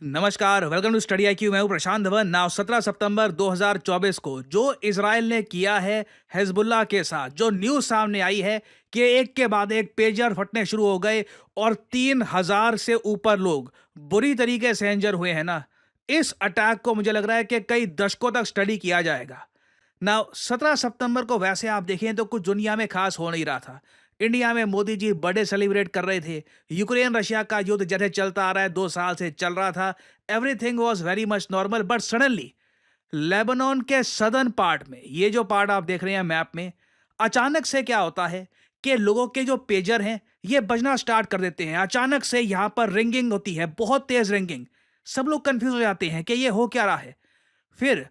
नमस्कार, welcome to study IQ. मैं हूं प्रशांत धवन। नाउ 17 सितंबर 2024 को जो इसराइल ने किया है हिजबुल्लाह के साथ, जो न्यूज़ सामने आई है कि एक के बाद एक पेजर फटने शुरू हो गए और 3000 से ऊपर लोग बुरी तरीके से इंजर हुए हैं ना। इस अटैक को मुझे लग रहा है कि कई दशकों तक स्टडी किया जाएगा। नाउ 17 सितंबर को वैसे आप देखें तो कुछ दुनिया में खास हो नहीं रहा था। इंडिया में मोदी जी बर्थडे सेलिब्रेट कर रहे थे। यूक्रेन रशिया का युद्ध जैसे चलता आ रहा है, 2 साल से चल रहा था। Everything was very much normal, but suddenly Lebanon के सदर्न पार्ट में, ये जो पार्ट आप देख रहे हैं मैप में, अचानक से क्या होता है कि लोगों के जो पेजर हैं ये बजना स्टार्ट कर देते हैं। अचानक से यहाँ पर रिंगिंग होती है, बहुत तेज रिंगिंग। सब लोग कंफ्यूज हो जाते हैं कि ये हो क्या रहा है। फिर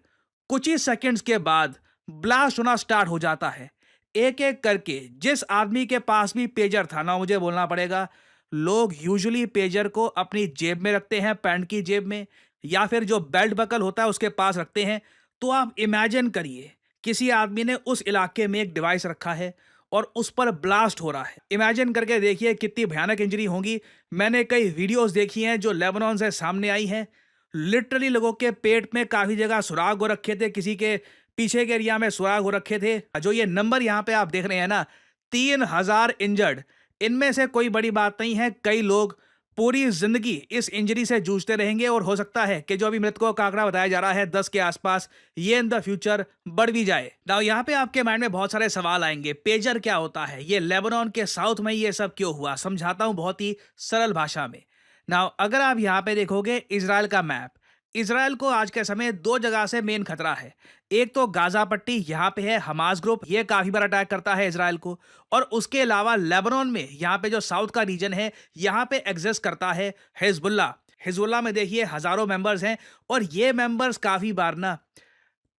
कुछ ही सेकंड्स के बाद ब्लास्ट होना स्टार्ट हो जाता है। एक एक करके जिस आदमी के पास भी पेजर था ना, मुझे बोलना पड़ेगा, लोग यूजुअली पेजर को अपनी जेब में रखते हैं, पैंट की जेब में, या फिर जो बेल्ट बकल होता है उसके पास रखते हैं। तो आप इमेजिन करिए, किसी आदमी ने उस इलाके में एक डिवाइस रखा है और उस पर ब्लास्ट हो रहा है। इमेजिन करके देखिए कितनी भयानक इंजरी होगी। मैंने कई वीडियोस देखी हैं जो लेबनान से सामने आई हैं। लिटरली लोगों के पेट में काफी जगह सुराग हो रखे थे, किसी के पीछे के एरिया में सुराग हो रखे थे। जो ये नंबर यहाँ पे आप देख रहे हैं ना, 3000 इंजर्ड, इनमें से कोई बड़ी बात नहीं है। कई लोग पूरी जिंदगी इस इंजरी से जूझते रहेंगे और हो सकता है कि जो अभी मृतकों का आंकड़ा बताया जा रहा है 10 के आसपास, ये इन द फ्यूचर बढ़ भी जाए। नाउ यहाँ पे आपके माइंड में बहुत सारे सवाल आएंगे। पेजर क्या होता है, ये लेबनान के साउथ में ये सब क्यों हुआ? समझाता हूँ बहुत ही सरल भाषा में। नाउ अगर आप यहाँ पे देखोगे इजराइल का मैप, इजराइल को आज के समय दो जगह से मेन खतरा है। एक तो गाजा पट्टी, यहाँ पे है हमास ग्रुप, ये काफी बार अटैक करता है इजराइल को। और उसके अलावा लेबनान में यहाँ पे जो साउथ का रीजन है, यहाँ पे एग्जिस्ट करता है हिजबुल्ला। हिजबुल्ला में देखिए हजारों मेंबर्स हैं और ये मेंबर्स काफी बार ना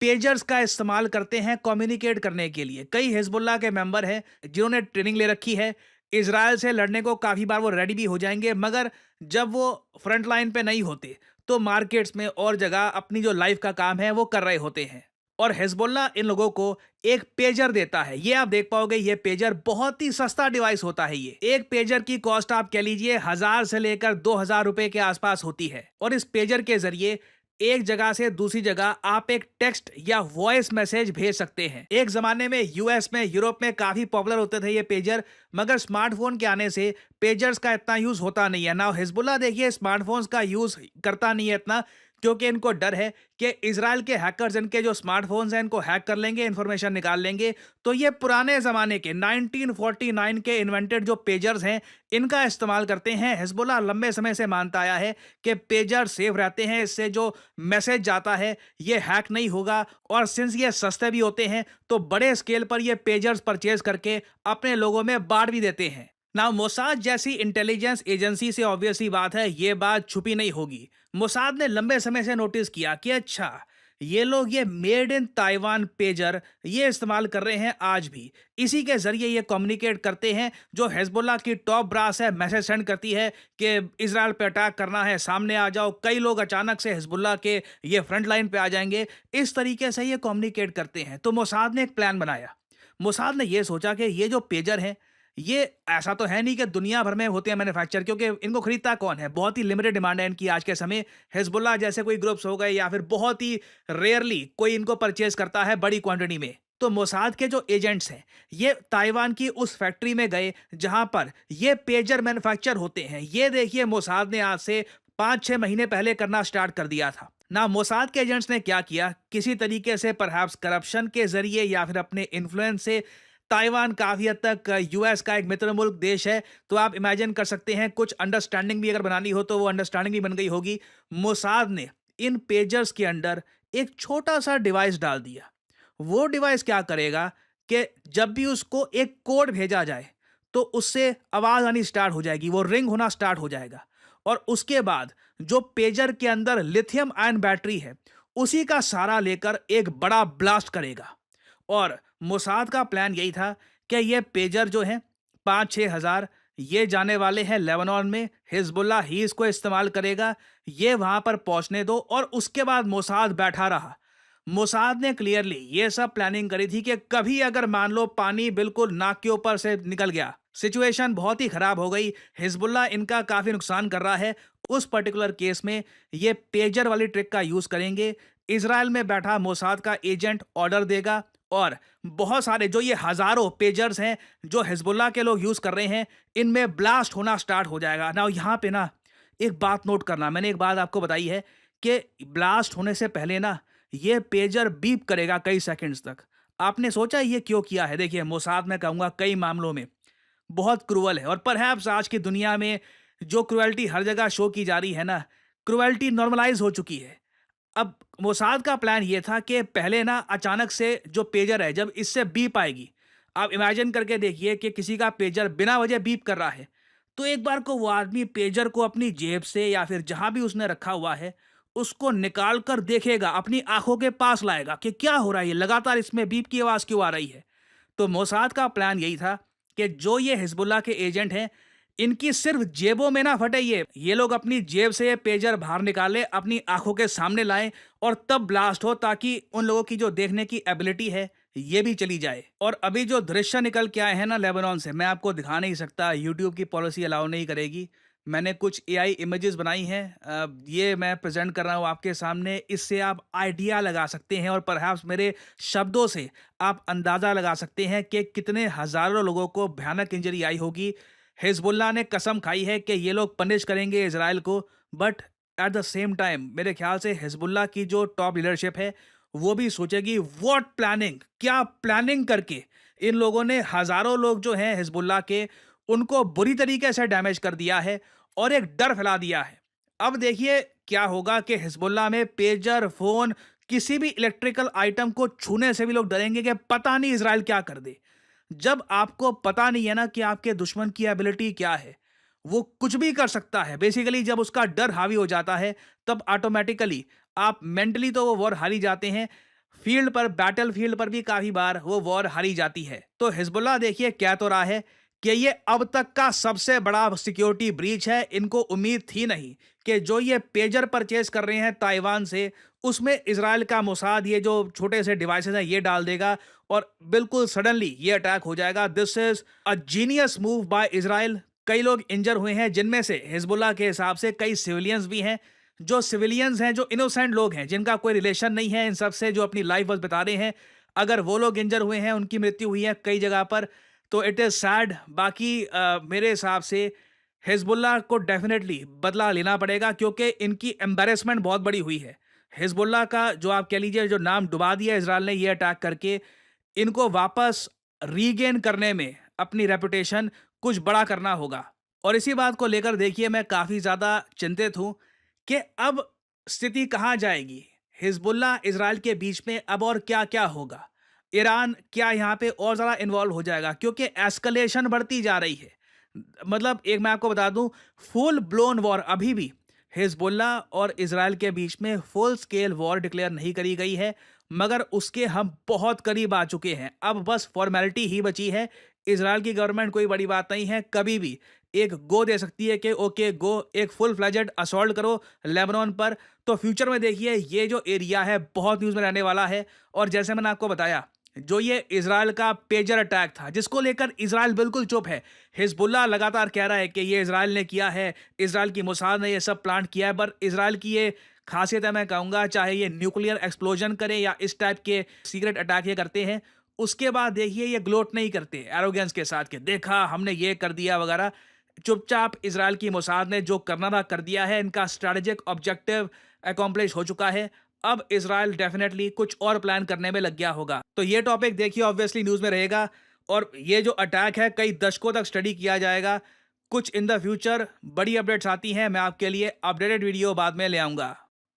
पेजर्स का इस्तेमाल करते हैं कम्युनिकेट करने के लिए। कई हिजबुल्लाह के मेंबर हैं जिन्होंने ट्रेनिंग ले रखी है। इजराइल से लड़ने को काफ़ी बार वो रेडी भी हो जाएंगे, मगर जब वो फ्रंट लाइन पे नहीं होते तो मार्केट्स में और जगह अपनी जो लाइफ का काम है वो कर रहे होते हैं। और हिजबुल्लाह इन लोगों को एक पेजर देता है। ये आप देख पाओगे, ये पेजर बहुत ही सस्ता डिवाइस होता है। ये एक पेजर की कॉस्ट आप कह लीजिए 1000 से लेकर 2000 रुपए के आसपास होती है। और इस पेजर के जरिए एक जगह से दूसरी जगह आप एक टेक्स्ट या वॉइस मैसेज भेज सकते हैं। एक जमाने में यूएस में, यूरोप में काफी पॉपुलर होते थे ये पेजर, मगर स्मार्टफोन के आने से पेजर्स का इतना यूज होता नहीं है। नाउ हिजबुल्लाह देखिए स्मार्टफोन्स का यूज करता नहीं है इतना, क्योंकि इनको डर है कि इजराइल के हैकर्स इनके जो स्मार्टफोन्स हैं इनको हैक कर लेंगे, इंफॉर्मेशन निकाल लेंगे। तो ये पुराने जमाने के 1949 के इन्वेंटेड जो पेजर्स हैं इनका इस्तेमाल करते हैं। हिजबुल्लाह लंबे समय से मानता आया है कि पेजर सेफ रहते हैं, इससे जो मैसेज जाता है ये हैक नहीं होगा। और सिंस ये सस्ते भी होते हैं तो बड़े स्केल पर ये पेजर्स परचेज करके अपने लोगों में बांट भी देते हैं। ना मोसाद जैसी इंटेलिजेंस एजेंसी से ऑब्वियसली बात है, ये बात छुपी नहीं होगी। मोसाद ने लंबे समय से नोटिस किया कि अच्छा, ये लोग ये मेड इन ताइवान पेजर ये इस्तेमाल कर रहे हैं आज भी। इसी के जरिए ये कम्युनिकेट करते हैं। जो हिजबुल्लाह की टॉप ब्रास है मैसेज सेंड करती है कि इजराइल पे अटैक करना है, सामने आ जाओ। कई लोग अचानक से हिजबुल्लाह के ये फ्रंट लाइन पे आ जाएंगे। इस तरीके से ये कम्युनिकेट करते हैं। तो मोसाद ने एक प्लान बनाया। मोसाद ने ये सोचा कि ये जो पेजर हैं, ये ऐसा तो है नहीं कि दुनिया भर में होते हैं मैन्युफैक्चर, क्योंकि इनको खरीदता कौन है? बहुत ही लिमिटेड डिमांड है इनकी आज के समय। हिजबुल्लाह जैसे कोई ग्रुप्स हो गए या फिर बहुत ही रेयरली कोई इनको परचेज करता है बड़ी क्वांटिटी में। तो मोसाद के जो एजेंट्स हैं ये ताइवान की उस फैक्ट्री में गए जहां पर ये पेजर मैन्युफैक्चर होते हैं। ये देखिए मोसाद ने आज से 5-6 महीने पहले करना स्टार्ट कर दिया था ना। मोसाद के एजेंट्स ने क्या किया, किसी तरीके से परहैप्स करप्शन के जरिए या फिर अपने इन्फ्लुएंस से, ताइवान काफ़ी हद तक यूएस का एक मित्र मुल्क देश है, तो आप इमेजिन कर सकते हैं कुछ अंडरस्टैंडिंग भी अगर बनानी हो तो वो अंडरस्टैंडिंग भी बन गई होगी। मोसाद ने इन पेजर्स के अंदर एक छोटा सा डिवाइस डाल दिया। वो डिवाइस क्या करेगा कि जब भी उसको एक कोड भेजा जाए तो उससे आवाज़ आनी स्टार्ट हो जाएगी, वो रिंग होना स्टार्ट हो जाएगा। और उसके बाद जो पेजर के अंदर लिथियम आयन बैटरी है उसी का सहारा लेकर एक बड़ा ब्लास्ट करेगा। और मोसाद का प्लान यही था कि ये पेजर जो हैं 5-6 हज़ार ये जाने वाले हैं लेबनान में। हिजबुल्लाह ही इसको इस्तेमाल करेगा, ये वहां पर पहुंचने दो। और उसके बाद मोसाद बैठा रहा। मोसाद ने क्लियरली ये सब प्लानिंग करी थी कि कभी अगर मान लो पानी बिल्कुल नाक के ऊपर से निकल गया, सिचुएशन बहुत ही खराब हो गई, हिजबुल्लाह इनका काफी नुकसान कर रहा है उस पर्टिकुलर केस में ये पेजर वाली ट्रिक का यूज करेंगे। इजराइल में बैठा मोसाद का एजेंट ऑर्डर देगा और बहुत सारे जो ये हजारों पेजर्स हैं जो हिजबुल्लाह के लोग यूज कर रहे हैं, इनमें ब्लास्ट होना स्टार्ट हो जाएगा। ना यहाँ पे ना एक बात नोट करना, मैंने एक बात आपको बताई है कि ब्लास्ट होने से पहले ना ये पेजर बीप करेगा कई सेकंड्स तक। आपने सोचा ये क्यों किया है? देखिए, मोसाद में कहूंगा कई मामलों में बहुत क्रूअल है, और परहैप्स आज की दुनिया में जो क्रुएल्टी हर जगह शो की जा रही है ना, क्रुएल्टी नॉर्मलाइज हो चुकी है। अब मोसाद का प्लान ये था कि पहले ना अचानक से जो पेजर है जब इससे बीप आएगी, आप इमेजिन करके देखिए कि किसी का पेजर बिना वजह बीप कर रहा है, तो एक बार को वो आदमी पेजर को अपनी जेब से या फिर जहां भी उसने रखा हुआ है उसको निकाल कर देखेगा, अपनी आंखों के पास लाएगा कि क्या हो रहा है, ये लगातार इसमें बीप की आवाज क्यों आ रही है। तो मोसाद का प्लान यही था कि जो ये हिजबुल्लाह के एजेंट हैं, इनकी सिर्फ जेबों में ना फटे, ये लोग अपनी जेब से ये पेजर बाहर निकाले, अपनी आंखों के सामने लाएं और तब ब्लास्ट हो, ताकि उन लोगों की जो देखने की एबिलिटी है ये भी चली जाए। और अभी जो दृश्य निकल के आए हैं ना लेबनान से, मैं आपको दिखा नहीं सकता, यूट्यूब की पॉलिसी अलाउ नहीं करेगी। मैंने कुछ एआई इमेजेस बनाई हैं, ये मैं प्रेजेंट कर रहा हूँ आपके सामने। इससे आप आइडिया लगा सकते हैं और परहैप्स मेरे शब्दों से आप अंदाज़ा लगा सकते हैं कि कितने हज़ारों लोगों को भयानक इंजरी आई होगी। हिजबुल्लाह ने कसम खाई है कि ये लोग पनिश करेंगे इजराइल को, but at the same time मेरे ख्याल से हिजबुल्लाह की जो टॉप लीडरशिप है वो भी सोचेगी व्हाट प्लानिंग, क्या प्लानिंग करके इन लोगों ने हज़ारों लोग जो हैं हिजबुल्लाह के, उनको बुरी तरीके से डैमेज कर दिया है और एक डर फैला दिया है। अब देखिए क्या होगा कि हिजबुल्लाह में पेजर, फोन, किसी भी इलेक्ट्रिकल आइटम को छूने से भी लोग डरेंगे कि पता नहीं इजराइल क्या कर दे। जब आपको पता नहीं है ना कि आपके दुश्मन की एबिलिटी क्या है, वो कुछ भी कर सकता है। बेसिकली जब उसका डर हावी हो जाता है तब ऑटोमेटिकली आप मेंटली तो वो वॉर हारी जाते हैं, फील्ड पर, बैटल फील्ड पर भी काफी बार वो वॉर हारी जाती है। तो हिजबुल्लाह देखिए क्या तो रहा है कि ये अब तक का सबसे बड़ा सिक्योरिटी ब्रीच है। इनको उम्मीद थी नहीं कि जो ये पेजर परचेज कर रहे हैं ताइवान से, उसमें इजराइल का मोसाद ये जो छोटे से डिवाइसेस हैं ये डाल देगा और बिल्कुल सडनली ये अटैक हो जाएगा। This is a genius move by Israel. कई लोग इंजर हुए हैं, जिनमें से हिजबुल्लाह के हिसाब से कई सिविलियंस भी हैं। जो सिविलियंस हैं, जो इनोसेंट लोग हैं, जिनका कोई रिलेशन नहीं है इन सब से, जो अपनी लाइफ बस बता रहे हैं, अगर वो लोग इंजर हुए हैं, उनकी मृत्यु हुई है कई जगह पर, तो इट इज़ सैड। बाकी मेरे हिसाब से हिजबुल्लाह को डेफिनेटली बदला लेना पड़ेगा, क्योंकि इनकी एम्बेरसमेंट बहुत बड़ी हुई है। हिजबुल्लाह का जो आप कह लीजिए जो नाम डुबा दिया इजराइल ने ये अटैक करके, इनको वापस रीगेन करने में अपनी रेपुटेशन कुछ बड़ा करना होगा। और इसी बात को लेकर देखिए मैं काफ़ी ज़्यादा चिंतित हूँ कि अब स्थिति कहाँ जाएगी। हिजबुल्लाह इजराइल के बीच में अब और क्या क्या होगा। ईरान क्या यहाँ पे और ज़्यादा इन्वॉल्व हो जाएगा, क्योंकि एस्केलेशन बढ़ती जा रही है। मतलब एक मैं आपको बता दूं, फुल ब्लोन वॉर अभी भी हिजबुल्लाह और इजराइल के बीच में फुल स्केल वॉर डिक्लेयर नहीं करी गई है, मगर उसके हम बहुत करीब आ चुके हैं। अब बस फॉर्मेलिटी ही बची है। इजराइल की गवर्नमेंट कोई बड़ी बात नहीं है, कभी भी एक गो दे सकती है कि ओके गो, एक फुल फ्लेजेड असॉल्ट करो लेबनान पर। तो फ्यूचर में देखिए ये जो एरिया है बहुत न्यूज़ में रहने वाला है। और जैसे मैंने आपको बताया, जो ये इजराइल का पेजर अटैक था जिसको लेकर इजराइल बिल्कुल चुप है, हिजबुल्लाह लगातार कह रहा है कि ये इजराइल ने किया है, इजराइल की मोसाद ने ये सब प्लांट किया है। पर इजराइल की ये खासियत है, मैं कहूँगा, चाहे ये न्यूक्लियर एक्सप्लोजन करें या इस टाइप के सीक्रेट अटैक ये करते हैं, उसके बाद देखिए ये ग्लोट नहीं करते एरोगेंस के साथ कि देखा हमने ये कर दिया वगैरह। चुपचाप इजराइल की मोसाद ने जो करना था कर दिया है, इनका स्ट्रैटेजिक ऑब्जेक्टिव अकॉम्प्लिश हो चुका है। अब इजराइल डेफिनेटली कुछ और प्लान करने में लग गया होगा। तो ये टॉपिक देखिए ऑब्वियसली न्यूज़ में रहेगा, और ये जो अटैक है कई दशकों तक स्टडी किया जाएगा। कुछ इन द फ्यूचर बड़ी अपडेट्स आती हैं, मैं आपके लिए अपडेटेड वीडियो बाद में ले आऊँगा।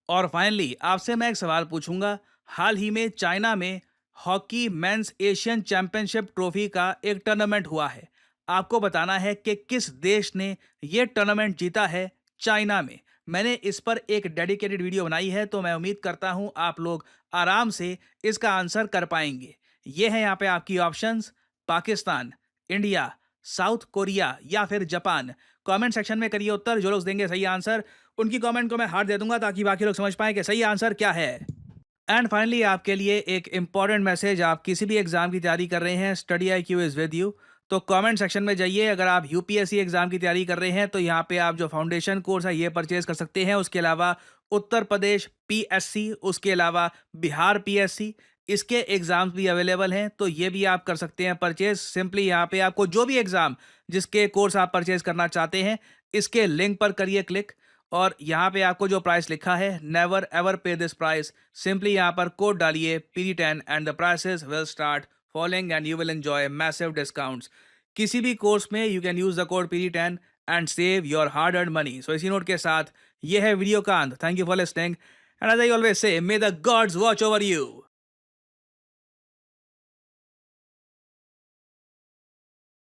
और फाइनली आपसे मैं एक सवाल पूछूंगा। हाल ही में चाइना में hockey mains Asian championship trophy का एक टूर्नामेंट हुआ है। आपको बताना है कि किस देश ने ये टूर्नामेंट जीता है चाइना में। मैंने इस पर एक डेडिकेटेड वीडियो बनाई है, तो मैं उम्मीद करता हूं आप लोग आराम से इसका आंसर कर पाएंगे। ये है यहाँ पे आपकी options: Pakistan, India, south Korea या फिर जापान। कमेंट सेक्शन में करिए उत्तर। जो लोग देंगे सही आंसर, उनकी कमेंट को मैं हार्ट दे दूंगा ताकि बाकी लोग समझ पाएं कि सही आंसर क्या है। एंड फाइनली आपके लिए एक इंपॉर्टेंट मैसेज। आप किसी भी एग्जाम की तैयारी कर रहे हैं, study IQ is with you. तो कमेंट सेक्शन में जाइए। अगर आप यूपीएससी एग्जाम की तैयारी कर रहे हैं तो यहाँ पे आप जो फाउंडेशन कोर्स है ये परचेज कर सकते हैं। उसके अलावा उत्तर प्रदेश पीएससी, उसके अलावा बिहार पीएससी, इसके एग्जाम्स भी अवेलेबल हैं, तो ये भी आप कर सकते हैं परचेज। सिंपली यहाँ पे आपको जो भी एग्जाम जिसके कोर्स आप परचेज करना चाहते हैं, इसके लिंक पर करिए क्लिक, और यहाँ पे आपको जो प्राइस लिखा है never ever pay this price, simply यहाँ पर कोड डालिए PD10 and the prices will start following and you will enjoy massive discounts. किसी भी कोर्स में you can use the code PD10 and save your hard earned money. So इसी note के साथ ये है वीडियो का अंत। Thank you for listening and as I always say, may the gods watch over you.